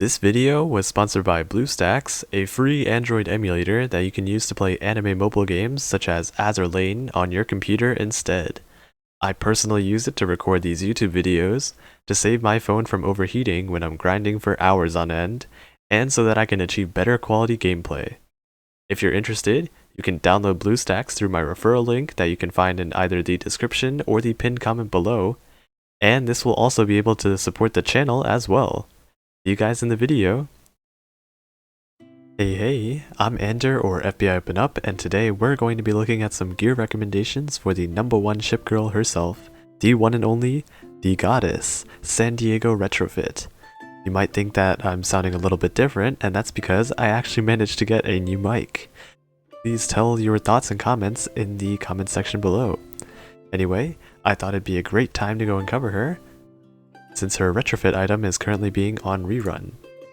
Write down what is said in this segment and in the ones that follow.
This video was sponsored by BlueStacks, a free Android emulator that you can use to play anime mobile games such as Azur Lane on your computer instead. I personally use it to record these YouTube videos, to save my phone from overheating when I'm grinding for hours on end, and so that I can achieve better quality gameplay. If you're interested, you can download BlueStacks through my referral link that you can find in either the description or the pinned comment below, and this will also be able to support the channel as well. See you guys in the video. Hey, I'm Ander or FBI Open Up, and today we're going to be looking at some gear recommendations for the #1 ship girl herself, the one and only, the goddess, San Diego Retrofit. You might think that I'm sounding a little bit different, and that's because I actually managed to get a new mic. Please tell your thoughts and comments in the comment section below. Anyway, I thought it'd be a great time to go and cover her, since her retrofit item is currently being on rerun.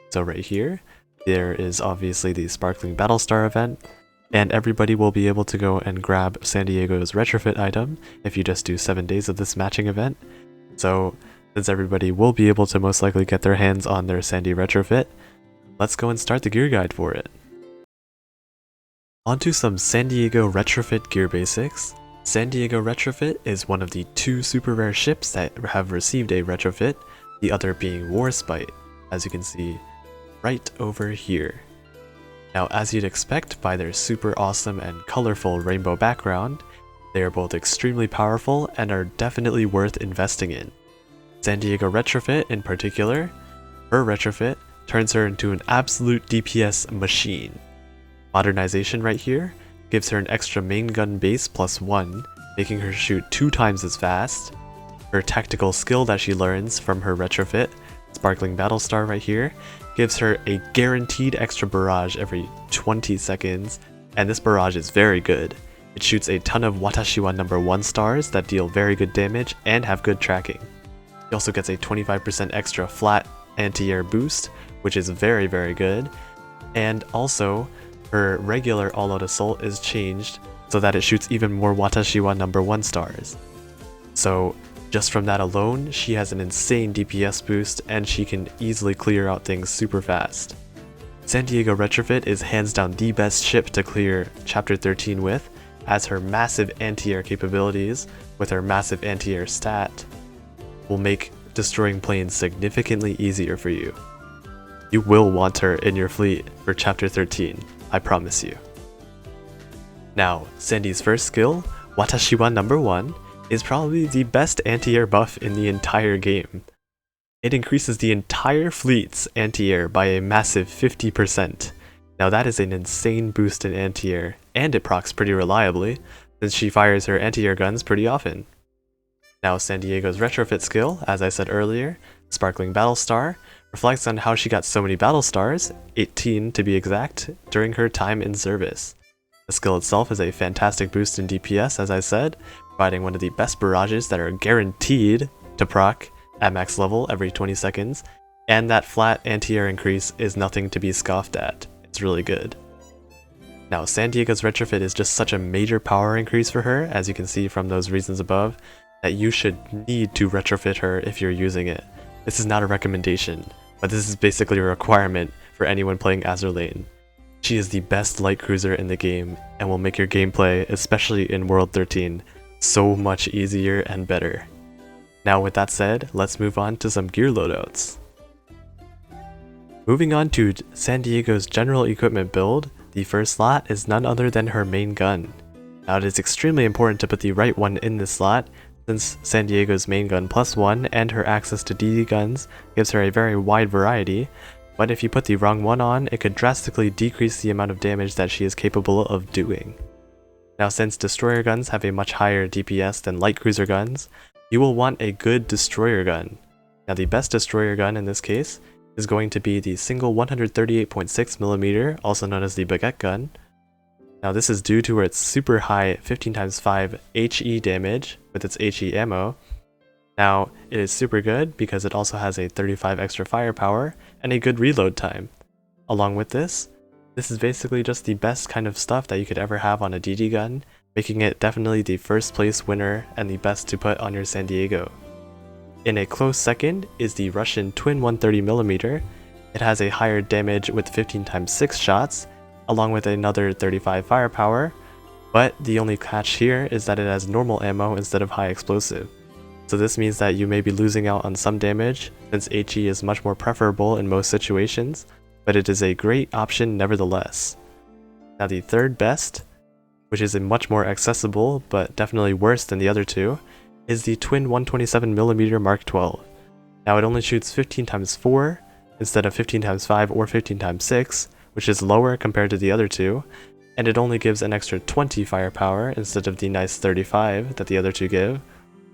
So right here, there is obviously the Sparkling Battlestar event, and everybody will be able to go and grab San Diego's retrofit item if you just do 7 days of this matching event. So since everybody will be able to most likely get their hands on their Sandy retrofit, let's go and start the gear guide for it. Onto some San Diego retrofit gear basics. San Diego Retrofit is one of the 2 super rare ships that have received a retrofit, the other being Warspite, as you can see right over here. Now, as you'd expect by their super awesome and colorful rainbow background, they are both extremely powerful and are definitely worth investing in. San Diego Retrofit in particular, her retrofit turns her into an absolute DPS machine. Modernization right here gives her an extra main gun base +1, making her shoot 2 times as fast. Her tactical skill that she learns from her retrofit, Sparkling Battlestar right here, gives her a guaranteed extra barrage every 20 seconds, and this barrage is very good. It shoots a ton of Watashi wa #1 stars that deal very good damage and have good tracking. She also gets a 25% extra flat anti-air boost, which is very good, and also her regular all-out assault is changed so that it shoots even more Watashi wa #1 stars. So just from that alone, she has an insane DPS boost and she can easily clear out things super fast. San Diego Retrofit is hands down the best ship to clear Chapter 13 with, as her massive anti-air capabilities with her massive anti-air stat will make destroying planes significantly easier for you. You will want her in your fleet for Chapter 13. I promise you. Now, Sandy's first skill, Watashi wa #1, is probably the best anti-air buff in the entire game. It increases the entire fleet's anti-air by a massive 50%. Now that is an insane boost in anti-air, and it procs pretty reliably, since she fires her anti-air guns pretty often. Now San Diego's retrofit skill, as I said earlier, Sparkling Battlestar, reflects on how she got so many battle stars, 18 to be exact, during her time in service. The skill itself is a fantastic boost in DPS, as I said, providing one of the best barrages that are guaranteed to proc at max level every 20 seconds, and that flat anti-air increase is nothing to be scoffed at. It's really good. Now, San Diego's retrofit is just such a major power increase for her, as you can see from those reasons above, that you should need to retrofit her if you're using it. This is not a recommendation, but this is basically a requirement for anyone playing Azur Lane. She is the best light cruiser in the game and will make your gameplay, especially in World 13, so much easier and better. Now with that said, let's move on to some gear loadouts. Moving on to San Diego's general equipment build, the first slot is none other than her main gun. Now it is extremely important to put the right one in this slot, since San Diego's main gun +1 and her access to DD guns gives her a very wide variety, but if you put the wrong one on, it could drastically decrease the amount of damage that she is capable of doing. Now since destroyer guns have a much higher DPS than light cruiser guns, you will want a good destroyer gun. Now the best destroyer gun in this case is going to be the single 138.6mm, also known as the baguette gun. Now this is due to its super high 15x5 HE damage with its HE ammo. Now it is super good because it also has a 35 extra firepower and a good reload time. Along with this is basically just the best kind of stuff that you could ever have on a DD gun, making it definitely the first place winner and the best to put on your San Diego. In a close second is the Russian twin 130mm, It has a higher damage with 15 times 6 shots, along with another 35 firepower, but the only catch here is that it has normal ammo instead of high explosive. So this means that you may be losing out on some damage, since HE is much more preferable in most situations, but it is a great option nevertheless. Now the third best, which is a much more accessible but definitely worse than the other two, is the twin 127mm Mark 12. Now it only shoots 15 times 4 instead of 15 times 5 or 15 times 6, which is lower compared to the other two, and it only gives an extra 20 firepower instead of the nice 35 that the other two give.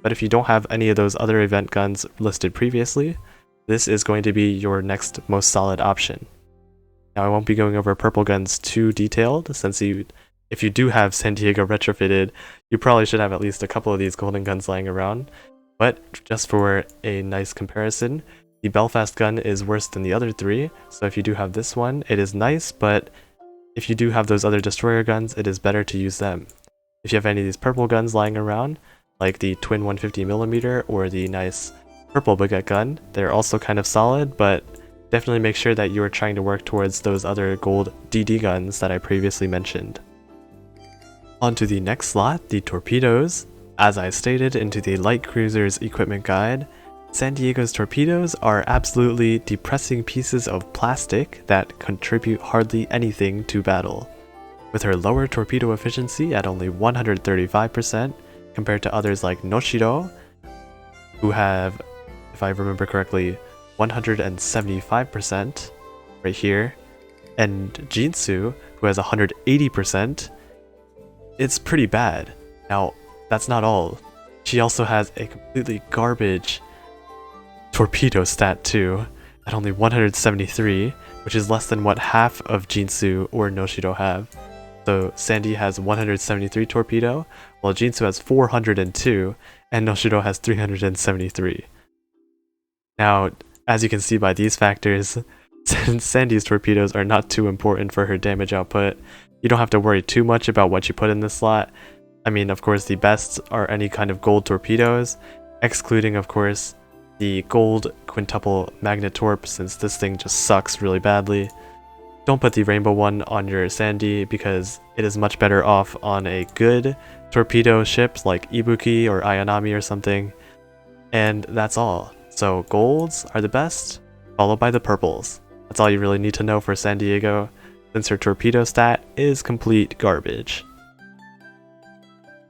But if you don't have any of those other event guns listed previously, this is going to be your next most solid option. Now I won't be going over purple guns too detailed, since if you do have San Diego retrofitted, you probably should have at least a couple of these golden guns lying around. But just for a nice comparison, the Belfast gun is worse than the other three, so if you do have this one, it is nice, but if you do have those other destroyer guns, it is better to use them. If you have any of these purple guns lying around, like the twin 150mm or the nice purple baguette gun, they're also kind of solid, but definitely make sure that you are trying to work towards those other gold DD guns that I previously mentioned. On to the next slot, the torpedoes. As I stated into the Light Cruisers Equipment Guide, San Diego's torpedoes are absolutely depressing pieces of plastic that contribute hardly anything to battle. With her lower torpedo efficiency at only 135%, compared to others like Noshiro, who have, if I remember correctly, 175% right here, and Jinsu, who has 180%, it's pretty bad. Now, that's not all. She also has a completely garbage torpedo stat too, at only 173, which is less than what half of Jinsu or Noshiro have. So Sandy has 173 torpedo, while Jinsu has 402, and Noshiro has 373. Now, as you can see by these factors, since Sandy's torpedoes are not too important for her damage output, you don't have to worry too much about what you put in this slot. I mean, of course, the best are any kind of gold torpedoes, excluding, of course, the gold quintuple magnet torp, since this thing just sucks really badly. Don't put the rainbow one on your Sandy because it is much better off on a good torpedo ship like Ibuki or Ayanami or something. And that's all. So golds are the best, followed by the purples. That's all you really need to know for San Diego, since her torpedo stat is complete garbage.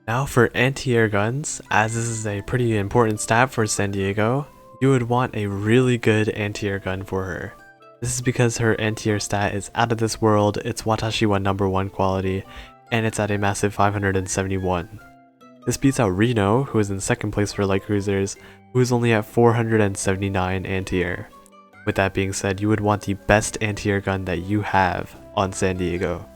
Now for anti-air guns, as this is a pretty important stat for San Diego, you would want a really good anti-air gun for her. This is because her anti-air stat is out of this world, it's Watashi wa #1 quality, and it's at a massive 571. This beats out Reno, who is in second place for light cruisers, who is only at 479 anti-air. With that being said, you would want the best anti-air gun that you have on San Diego.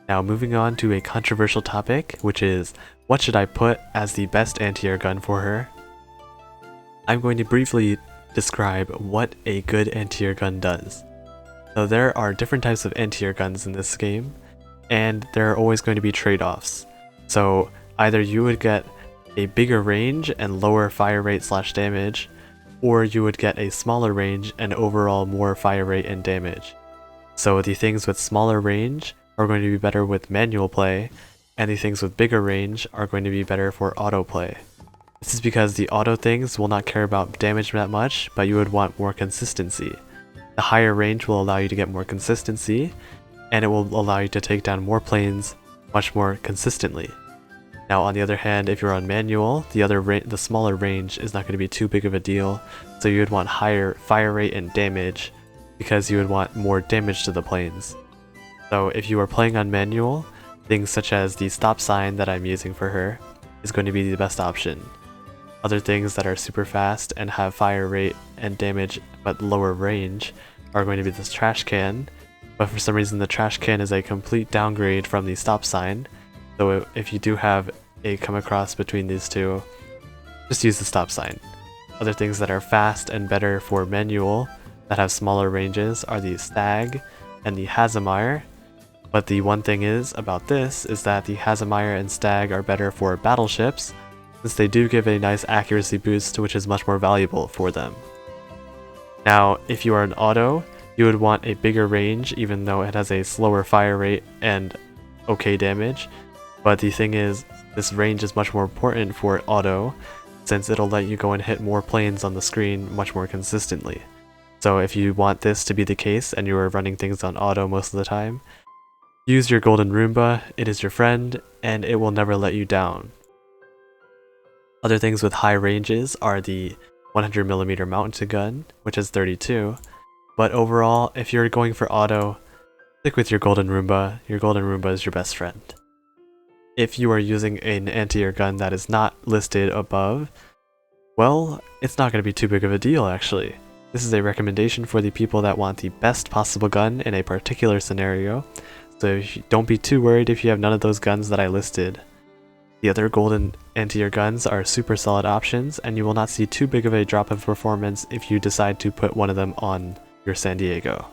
Now moving on to a controversial topic, which is what should I put as the best anti-air gun for her? I'm going to briefly describe what a good anti-air gun does. So there are different types of anti-air guns in this game, and there are always going to be trade-offs. So either you would get a bigger range and lower fire rate / damage, or you would get a smaller range and overall more fire rate and damage. So the things with smaller range are going to be better with manual play, and the things with bigger range are going to be better for auto play. This is because the auto things will not care about damage that much, but you would want more consistency. The higher range will allow you to get more consistency, and it will allow you to take down more planes much more consistently. Now on the other hand, if you're on manual, the smaller range is not going to be too big of a deal, so you would want higher fire rate and damage, because you would want more damage to the planes. So if you are playing on manual, things such as the stop sign that I'm using for her is going to be the best option. Other things that are super fast and have fire rate and damage but lower range are going to be this trash can, but for some reason the trash can is a complete downgrade from the stop sign, so if you do have a come across between these two, just use the stop sign. Other things that are fast and better for manual that have smaller ranges are the Stag and the Hazemire, but the one thing is about this is that the Hazemire and Stag are better for battleships, since they do give a nice accuracy boost which is much more valuable for them. Now, if you are an auto, you would want a bigger range even though it has a slower fire rate and okay damage. But the thing is, this range is much more important for auto since it'll let you go and hit more planes on the screen much more consistently. So if you want this to be the case and you are running things on auto most of the time, use your Golden Roomba, it is your friend, and it will never let you down. Other things with high ranges are the 100mm mountain gun, which is 32, but overall, if you're going for auto, stick with your Golden Roomba. Your Golden Roomba is your best friend. If you are using an anti-air gun that is not listed above, well, it's not going to be too big of a deal actually. This is a recommendation for the people that want the best possible gun in a particular scenario, so don't be too worried if you have none of those guns that I listed. The other golden anti-air guns are super solid options, and you will not see too big of a drop of performance if you decide to put one of them on your San Diego.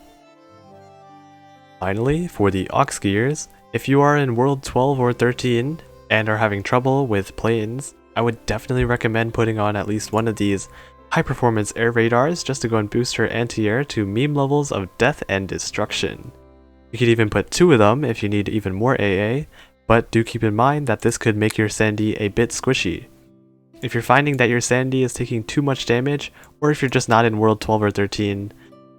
Finally, for the Aux Gears, if you are in World 12 or 13 and are having trouble with planes, I would definitely recommend putting on at least one of these high-performance air radars just to go and boost her anti-air to meme levels of death and destruction. You could even put 2 of them if you need even more AA, but do keep in mind that this could make your Sandy a bit squishy. If you're finding that your Sandy is taking too much damage, or if you're just not in World 12 or 13,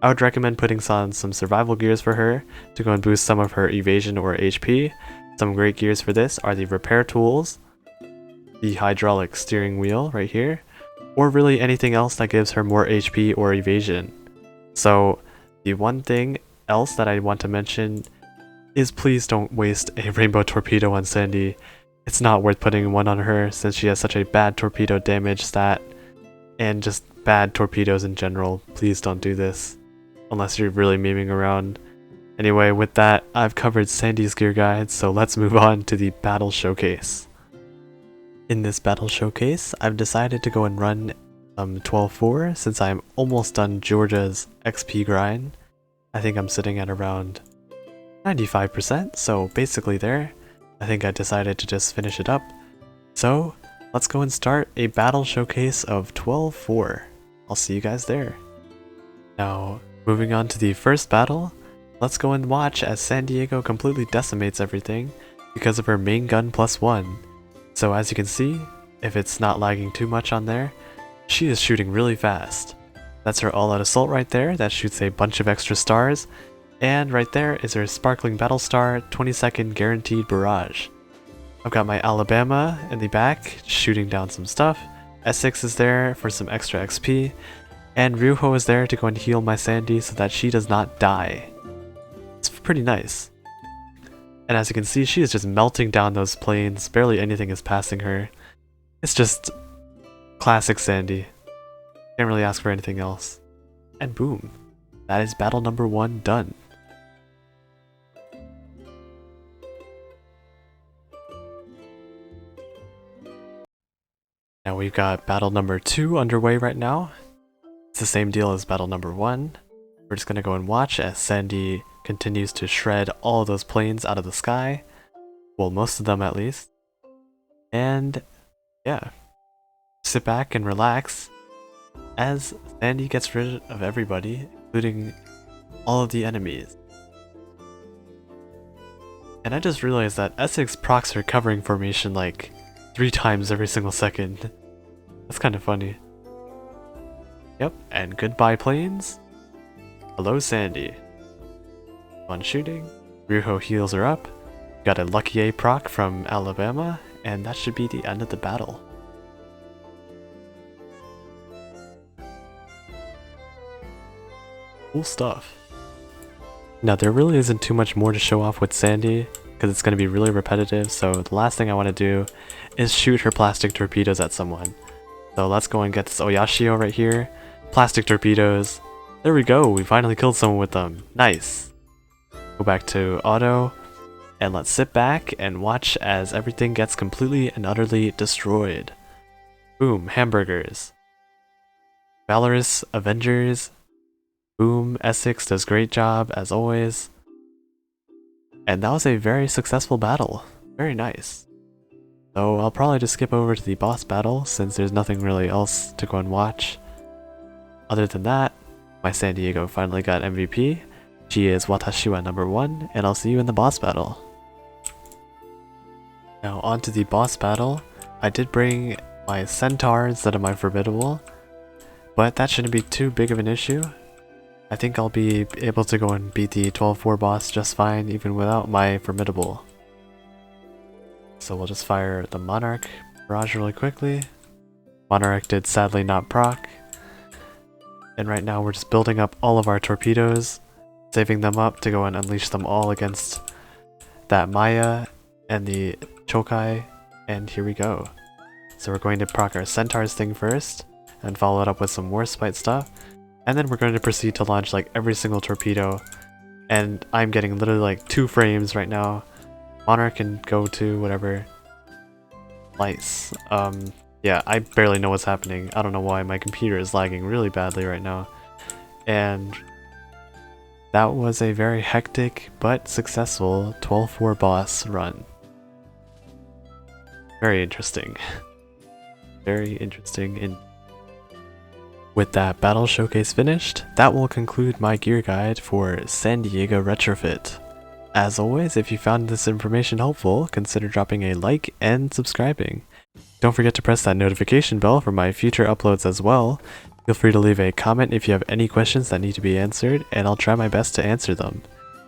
I would recommend putting on some survival gears for her to go and boost some of her evasion or HP. Some great gears for this are the repair tools, the hydraulic steering wheel right here, or really anything else that gives her more HP or evasion. So the one thing else that I want to mention is please don't waste a rainbow torpedo on Sandy. It's not worth putting one on her since she has such a bad torpedo damage stat and just bad torpedoes in general. Please don't do this unless you're really memeing around. Anyway, with that, I've covered Sandy's gear guide, so let's move on to the battle showcase. In this battle showcase, I've decided to go and run 12-4 since I'm almost done Georgia's XP grind. I think I'm sitting at around 95%, so basically there. I think I decided to just finish it up. So, let's go and start a battle showcase of 12-4. I'll see you guys there. Now, moving on to the first battle, let's go and watch as San Diego completely decimates everything because of her main gun +1. So as you can see, if it's not lagging too much on there, she is shooting really fast. That's her all-out assault right there that shoots a bunch of extra stars, and right there is her sparkling battle star 20-second guaranteed barrage. I've got my Alabama in the back shooting down some stuff, Essex is there for some extra XP, and Ryuho is there to go and heal my Sandy so that she does not die. It's pretty nice. And as you can see, she is just melting down those planes, barely anything is passing her. It's just classic Sandy. Can't really ask for anything else. And boom, that is battle number 1 done. Now we've got battle number 2 underway right now. It's the same deal as battle number 1. We're just gonna go and watch as Sandy continues to shred all of those planes out of the sky. Well, most of them at least. And yeah, sit back and relax as Sandy gets rid of everybody, including all of the enemies. And I just realized that Essex procs her covering formation like 3 times every single second. That's kind of funny. Yep, and goodbye planes. Hello Sandy. On shooting, Ryuho heals her up, got a Lucky A proc from Alabama, and that should be the end of the battle. Cool stuff. Now there really isn't too much more to show off with Sandy, because it's going to be really repetitive, so the last thing I want to do is shoot her plastic torpedoes at someone. So let's go and get this Oyashio right here. Plastic torpedoes. There we go, we finally killed someone with them. Nice. Go back to auto, and let's sit back and watch as everything gets completely and utterly destroyed. Boom, hamburgers. Valorous Avengers. Boom, Essex does great job as always. And that was a very successful battle. Very nice. So I'll probably just skip over to the boss battle since there's nothing really else to go and watch. Other than that, My San Diego finally got MVP. She is Watashiwa number 1, and I'll see you in the boss battle. Now onto the boss battle. I did bring my Centaur instead of my Formidable, but that shouldn't be too big of an issue. I think I'll be able to go and beat the 12-4 boss just fine even without my Formidable. So we'll just fire the Monarch barrage really quickly. Monarch did sadly not proc. And right now we're just building up all of our torpedoes, saving them up to go and unleash them all against that Maya and the Chokai, and here we go. So we're going to proc our Centaurs thing first, and follow it up with some more Spite stuff, and then we're going to proceed to launch like every single torpedo, and I'm getting literally like 2 frames right now. Monarch can go to whatever. Nice. Yeah, I barely know what's happening. I don't know why my computer is lagging really badly right now. And that was a very hectic but successful 12-4 boss run. Very interesting. Very interesting. With that battle showcase finished, that will conclude my gear guide for San Diego Retrofit. As always, if you found this information helpful, consider dropping a like and subscribing. Don't forget to press that notification bell for my future uploads as well. Feel free to leave a comment if you have any questions that need to be answered, and I'll try my best to answer them.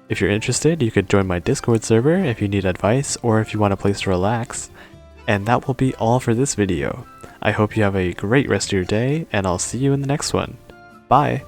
If you're interested, you could join my Discord server if you need advice or if you want a place to relax. And that will be all for this video. I hope you have a great rest of your day, and I'll see you in the next one. Bye!